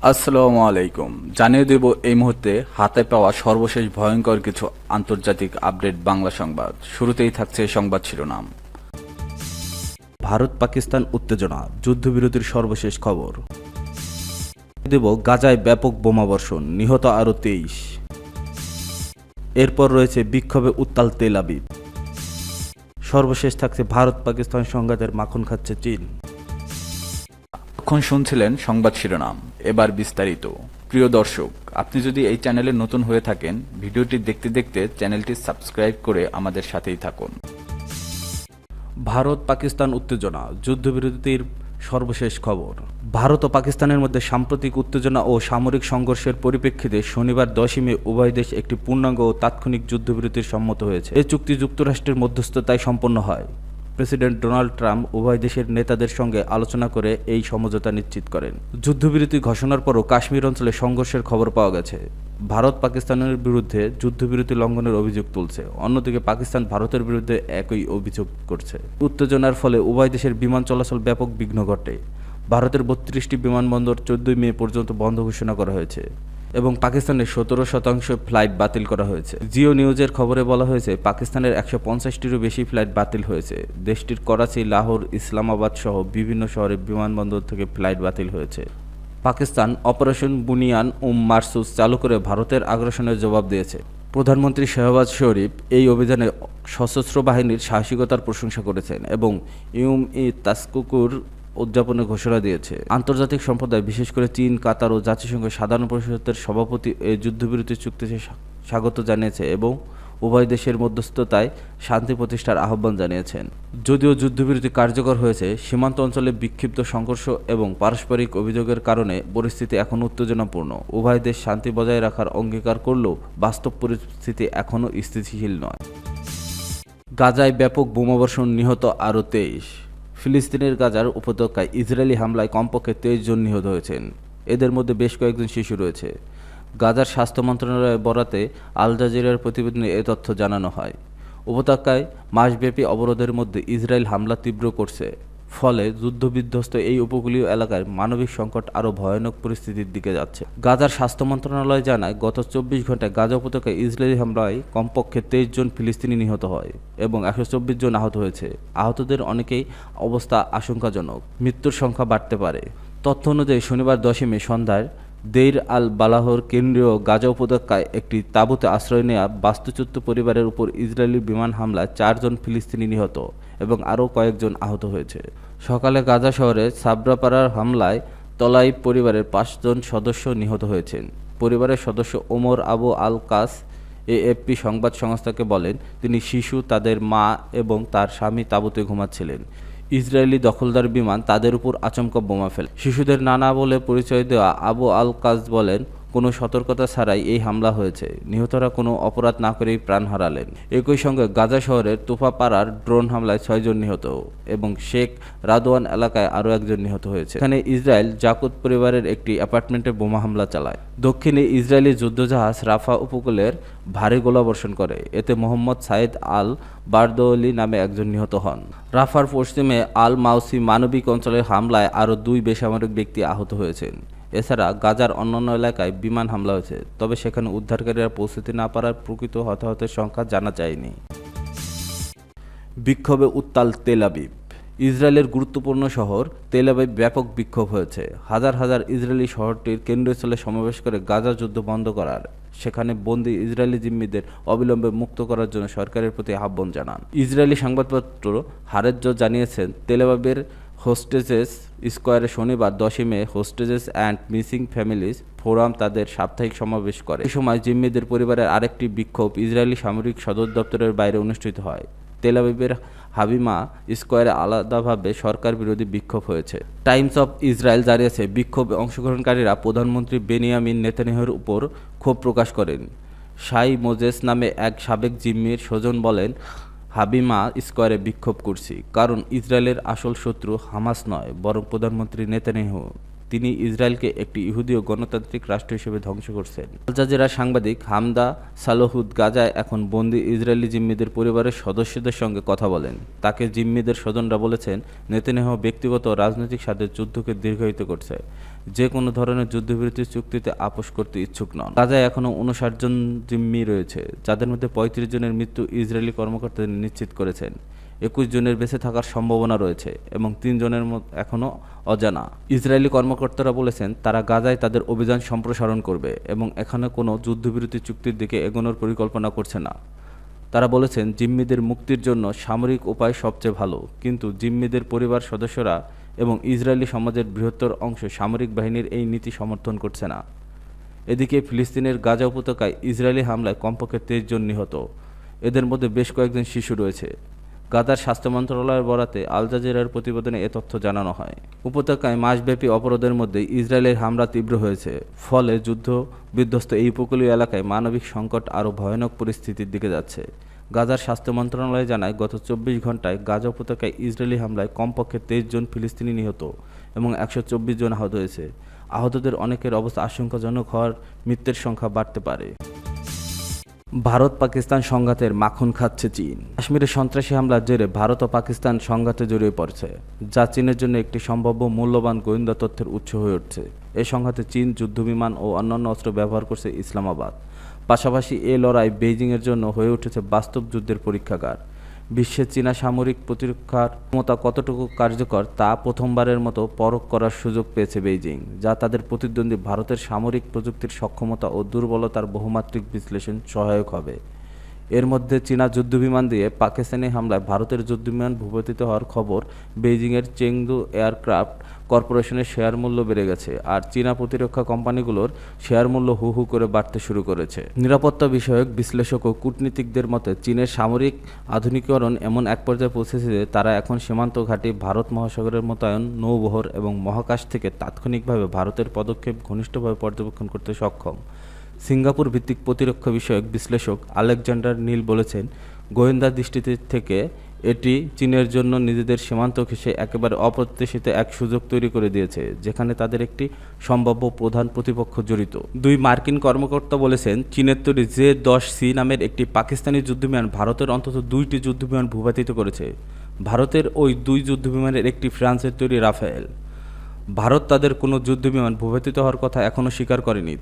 আসসালামু আলাইকুম। জানিয়ে দেব এই মুহূর্তে হাতে পাওয়া সর্বশেষ ভয়ঙ্কর কিছু আন্তর্জাতিক আপডেট বাংলা সংবাদ। শুরুতেই থাকছে সংবাদ শিরোনাম। ভারত পাকিস্তান উত্তেজনা, যুদ্ধবিরতির সর্বশেষ খবর। দেব গাজায় ব্যাপক বোমাবর্ষণ, নিহত আরও 23। এরপর রয়েছে বিক্ষোভে উত্তাল তেল আবিব। সর্বশেষ থাকছে ভারত পাকিস্তান সংঘাতের মাখন খাচ্ছে চীন। এখন শুনছিলেন সংবাদ শিরোনাম, এবার বিস্তারিত। প্রিয় দর্শক, আপনি যদি এই চ্যানেলে নতুন হয়ে থাকেন, ভিডিওটি দেখতে দেখতে চ্যানেলটি সাবস্ক্রাইব করে আমাদের সাথেই থাকুন। ভারত পাকিস্তান উত্তেজনা, যুদ্ধবিরতির সর্বশেষ খবর। ভারত ও পাকিস্তানের মধ্যে সাম্প্রতিক উত্তেজনা ও সামরিক সংঘর্ষের পরিপ্রেক্ষিতে শনিবার 10 মে উভয় দেশ একটি পূর্ণাঙ্গ ও তাৎক্ষণিক যুদ্ধবিরতির সম্মত হয়েছে। এই চুক্তি যুক্তরাষ্ট্রের মধ্যস্থতায় সম্পন্ন হয়। প্রেসিডেন্ট ডোনাল্ড ট্রাম্প উভয় দেশের নেতাদের সঙ্গে আলোচনা করে এই সমঝোতা নিশ্চিত করেন। যুদ্ধবিরতি ঘোষণার পরও কাশ্মীর অঞ্চলে সংঘর্ষের খবর পাওয়া গেছে। ভারত পাকিস্তানের বিরুদ্ধে যুদ্ধবিরতি লঙ্ঘনের অভিযোগ তুলছে, অন্যদিকে পাকিস্তান ভারতের বিরুদ্ধে একই অভিযোগ করছে। উত্তেজনার ফলে উভয় দেশের বিমান চলাচল ব্যাপক বিঘ্ন ঘটে। ভারতের 32টি বিমানবন্দর 14 মে পর্যন্ত বন্ধ ঘোষণা করা হয়েছে এবং পাকিস্তানের 17% ফ্লাইট বাতিল করা হয়েছে। জিও নিউজের খবরে বলা হয়েছে, পাকিস্তানের 150টিরও বেশি ফ্লাইট বাতিল হয়েছে। দেশটির করাচি, লাহোর, ইসলামাবাদ সহ বিভিন্ন শহরে বিমানবন্দর থেকে ফ্লাইট বাতিল হয়েছে। পাকিস্তান অপারেশন বুনিয়ান মারসুস চালু করে ভারতের আগ্রাসনের জবাব দিয়েছে। প্রধানমন্ত্রী শাহবাজ শরীফ এই অভিযানে সশস্ত্র বাহিনীর সাহসিকতার প্রশংসা করেছেন এবং তাসকুকুর উদযাপনের ঘোষণা দিয়েছে। আন্তর্জাতিক সম্প্রদায়, বিশেষ করে চীন, কাতার ও জাতিসংঘ সাধারণ পরিষদের সভাপতি এই যুদ্ধবিরতি চুক্তিতে স্বাগত জানিয়েছে এবং উভয় দেশের মধ্যস্থতায় শান্তি প্রতিষ্ঠার আহ্বান জানিয়েছেন। যদিও যুদ্ধবিরতি কার্যকর হয়েছে, সীমান্ত অঞ্চলে বিক্ষিপ্ত সংঘর্ষ এবং পারস্পরিক অভিযোগের কারণে পরিস্থিতি এখনও উত্তেজনাপূর্ণ। উভয় দেশ শান্তি বজায় রাখার অঙ্গীকার করলেও বাস্তব পরিস্থিতি এখনও স্থিতিশীল নয়। গাজায় ব্যাপক বোমাবর্ষণ, নিহত আরও 23। ফিলিস্তিনের গাজার উপত্যকায় ইসরায়েলি হামলায় কমপক্ষে 23 জন নিহত হয়েছেন। এদের মধ্যে বেশ কয়েকজন শিশু রয়েছে। গাজার স্বাস্থ্য মন্ত্রণালয়ের বরাতে আল জাজিরার প্রতিবেদনে এ তথ্য জানানো হয়। উপত্যকায় মাসব্যাপী অবরোধের মধ্যে ইসরায়েল হামলা তীব্র করছে, ফলে যুদ্ধবিধ্বস্ত এই উপকূলীয় এলাকায় মানবিক সংকট আরও ভয়ানক পরিস্থিতির দিকে যাচ্ছে। গাজার স্বাস্থ্য মন্ত্রণালয় জানায়, গত 24 ঘন্টায় গাজা উপত্যকায় ইসরায়েলি হামলায় কমপক্ষে 23 জন ফিলিস্তিনি নিহত হয় এবং 124 জন আহত হয়েছে। আহতদের অনেকেই অবস্থা আশঙ্কাজনক। মৃত্যুর সংখ্যা বাড়তে পারে। তথ্য অনুযায়ী শনিবার 10 মে সন্ধ্যায় দেইর আল বালাহর কেন্দ্রীয় গাজা উপত্যকায় একটি তাঁবুতে আশ্রয় নেওয়া বাস্তুচ্যুত পরিবারের উপর ইসরায়েলি বিমান হামলায় 4 জন ফিলিস্তিনি নিহত এবং আরও কয়েকজন আহত হয়েছে। সকালে গাজা শহরে সাবরাপাড়ার হামলায় তলাইব পরিবারের 5 জন সদস্য নিহত হয়েছেন। পরিবারের সদস্য ওমর আবু আল কাস এএফপি সংবাদ সংস্থাকে বলেন, তিনি শিশু, তাদের মা এবং তার স্বামী তাঁবুতে ঘুমাচ্ছিলেন। ইসরায়েলি দখলদার বিমান তাদের উপর আচমকা বোমা ফেলে। শিশুদের নানা বলে পরিচয় দেওয়া আবু আল কাজ বলেন, কোনো সতর্কতা ছাড়াই এই হামলা হয়েছে। নিহতরা কোনো অপরাধ না করেই প্রাণ হারালেন। একই সঙ্গে গাজা শহরের তুফাপাড়ার ড্রোন হামলায় 6 জন নিহত এবং শেখ রাদওয়ান এলাকায় আরও 1 জন নিহত হয়েছে। এখানে ইসরায়েল জাকুত পরিবারের একটি অ্যাপার্টমেন্টে বোমা হামলা চালায়। দক্ষিণে ইসরায়েলি যুদ্ধজাহাজ রাফা উপকূলের ভারী গোলাবর্ষণ করে। এতে মোহাম্মদ সাইদ আল বারদৌলি নামে 1 জন নিহত হন। রাফার পশ্চিমে আল মাউসি মানবিক অঞ্চলের হামলায় আরও 2 বেসামরিক ব্যক্তি আহত হয়েছেন। এছাড়া গাজার অন্যান্য এলাকায় বিমান হামলা হয়েছে, তবে সেখানে উদ্ধারকারীরা পৌঁছতে না পারার প্রকৃত হতাহতের সংখ্যা জানা যায়নি। বিক্ষোভে উত্তাল তেল আবিব। ইসরায়েলের গুরুত্বপূর্ণ শহর তেল আবিব ব্যাপক বিক্ষোভ হয়েছে। হাজার হাজার ইসরায়েলি শহরটির কেন্দ্রস্থলে সমাবেশ করে গাজা যুদ্ধ বন্ধ করার, সেখানে বন্দী ইসরায়েলি জিম্মিদের অবিলম্বে মুক্ত করার জন্য সরকারের প্রতি আহ্বান জানান। ইসরায়েলি সংবাদপত্র হারেজ্জ জানিয়েছেন, তেল আবিবের হোস্টেজেস স্কোয়ারে শনিবার 10 মে hostages and missing families forum তাদের সাপ্তাহিক সমাবেশ করে। এই সময় জিম্মিদের পরিবারের আরেকটি বিক্ষোভ ইসরায়েলি সামরিক সদর দপ্তরের বাইরে অনুষ্ঠিত হয়। তেল আবিবের হাবিমা স্কোয়ারে আলাদাভাবে সরকার বিরোধী বিক্ষোভ হয়েছে। টাইমস অফ ইসরায়েল জানিয়েছে, বিক্ষোভে অংশগ্রহণকারীরা প্রধানমন্ত্রী বেনিয়ামিন নেতানিয়াহুর উপর ক্ষোভ প্রকাশ করেন। শাই মোজেস নামে এক সাবেক জিম্মির স্বজন বলেন, হাবিমা স্কোয়ারে বিক্ষোভ করছি কারণ ইসরায়েলের আসল শত্রু হামাস নয়, বরং প্রধানমন্ত্রী নেতানিয়াহু। তিনি ইসরায়েলকে একটি ইহুদি ও গণতান্ত্রিক রাষ্ট্র হিসেবে ধ্বংস করছেন। আল জাজিরার সাংবাদিক হামদা সালোহুদ গাজায় এখন বন্দী ইসরায়েলি জিম্মিদের পরিবারের সদস্যদের সঙ্গে কথা বলেন। তাকে জিম্মিদের স্বজনরা বলেছেন, নেতানিয়াহু ব্যক্তিগত ও রাজনৈতিক স্বার্থে যুদ্ধকে দীর্ঘায়িত করছে। যে কোনো ধরনের যুদ্ধবিরতি চুক্তিতে আপোষ করতে ইচ্ছুক নন। গাজায় এখনও 59 জন জিম্মি রয়েছে, যাদের মধ্যে 35 জনের মৃত্যু ইসরায়েলি কর্মকর্তা নিশ্চিত করেছেন। 21 জনের বেঁচে থাকার সম্ভাবনা রয়েছে এবং 3 জনের এখনও অজানা। ইসরায়েলি কর্মকর্তারা বলেছেন তারা গাজায় তাদের অভিযান সম্প্রসারণ করবে এবং এখানে কোনো যুদ্ধবিরতি চুক্তির দিকে এগোনোর পরিকল্পনা করছে না। তারা বলেছেন জিম্মিদের মুক্তির জন্য সামরিক উপায় সবচেয়ে ভালো, কিন্তু জিম্মিদের পরিবার সদস্যরা এবং ইসরায়েলি সমাজের বৃহত্তর অংশ সামরিক বাহিনীর এই নীতি সমর্থন করছে না। এদিকে ফিলিস্তিনের গাজা উপত্যকায় ইসরায়েলি হামলায় কমপক্ষে 23 জন নিহত, এদের মধ্যে বেশ কয়েকজন শিশু রয়েছে। গাজার স্বাস্থ্য মন্ত্রণালয়ের বরাতে আল জাজিরার প্রতিবেদনে এ তথ্য জানানো হয়। উপত্যকায় মাসব্যাপী অবরোধের মধ্যে ইসরায়েলের হামলা তীব্র হয়েছে, ফলে যুদ্ধ বিধ্বস্ত এই উপকূলীয় এলাকায় মানবিক সংকট আরও ভয়ানক পরিস্থিতির দিকে যাচ্ছে। গাজার স্বাস্থ্য মন্ত্রণালয় জানায় গত 24 ঘন্টায় গাজা উপত্যকায় ইসরায়েলি হামলায় কমপক্ষে 23 জন ফিলিস্তিনি নিহত এবং 124 জন আহত হয়েছে। আহতদের অনেকের অবস্থা আশঙ্কাজনক হওয়ার মৃত্যুর সংখ্যা বাড়তে পারে। ভারত পাকিস্তান সংঘাতের মাখন খাচ্ছে চীন। কাশ্মীরে সন্ত্রাসী হামলার জেরে ভারত ও পাকিস্তান সংঘাতে জড়িয়ে পড়ছে, যা চীনের জন্য একটি সম্ভাব্য মূল্যবান গোয়েন্দা তথ্যের উৎস হয়ে উঠছে। এই সংঘাতে চীন যুদ্ধবিমান ও অন্যান্য অস্ত্র ব্যবহার করছে ইসলামাবাদ। পাশাপাশি এই লড়াই বেইজিংয়ের জন্য হয়ে উঠেছে বাস্তব যুদ্ধের পরীক্ষাগার। বিশ্বে চীনা সামরিক প্রতিরক্ষার ক্ষমতা কতটুকু কার্যকর তা প্রথমবারের মতো পরখ করার সুযোগ পেয়েছে বেইজিং, যা তাদের প্রতিদ্বন্দ্বী ভারতের সামরিক প্রযুক্তির সক্ষমতা ও দুর্বলতার বহুমাত্রিক বিশ্লেষণ সহায়ক হবে। এর মধ্যে চীনা যুদ্ধবিমান দিয়ে পাকিস্তানি হামলায় ভারতের যুদ্ধবিমান ভূপাতিত হওয়ার খবর। বেইজিংয়ের চেংদু এয়ারক্রাফট কর্পোরেশনের শেয়ার মূল্য বেড়ে গেছে, আর চীনা প্রতিরক্ষা কোম্পানিগুলোর শেয়ার মূল্য হু হু করে বাড়তে শুরু করেছে। নিরাপত্তা বিষয়ক বিশ্লেষক ও কূটনীতিকদের মতে চীনের সামরিক আধুনিকীকরণ এমন এক পর্যায়ে পৌঁছেছে যে তারা এখন সীমান্ত ঘাঁটি, ভারত মহাসাগরের মোতায়েন নৌবহর এবং মহাকাশ থেকে তাৎক্ষণিকভাবে ভারতের পদক্ষেপ ঘনিষ্ঠভাবে পর্যবেক্ষণ করতে সক্ষম। সিঙ্গাপুর ভিত্তিক প্রতিরক্ষা বিষয়ক বিশ্লেষক আলেকজান্ডার নীল বলেছেন, গোয়েন্দা দৃষ্টিতে থেকে এটি চীনের জন্য নিজেদের সীমান্ত ঘেঁষে একেবারে অপ্রত্যাশিত এক সুযোগ তৈরি করে দিয়েছে, যেখানে তাদের একটি সম্ভাব্য প্রধান প্রতিপক্ষ জড়িত। 2 মার্কিন কর্মকর্তা বলেছেন, চীনের তৈরি J-10C নামের একটি পাকিস্তানি যুদ্ধবিমান ভারতের অন্তত 2টি যুদ্ধবিমান ভূপাতিত করেছে। ভারতের ওই 2 যুদ্ধবিমানের একটি ফ্রান্সের তৈরি রাফেল। ভারত তাদের কোনো যুদ্ধবিমান ভূপাতিত হওয়ার কথা এখনও স্বীকার করেনি।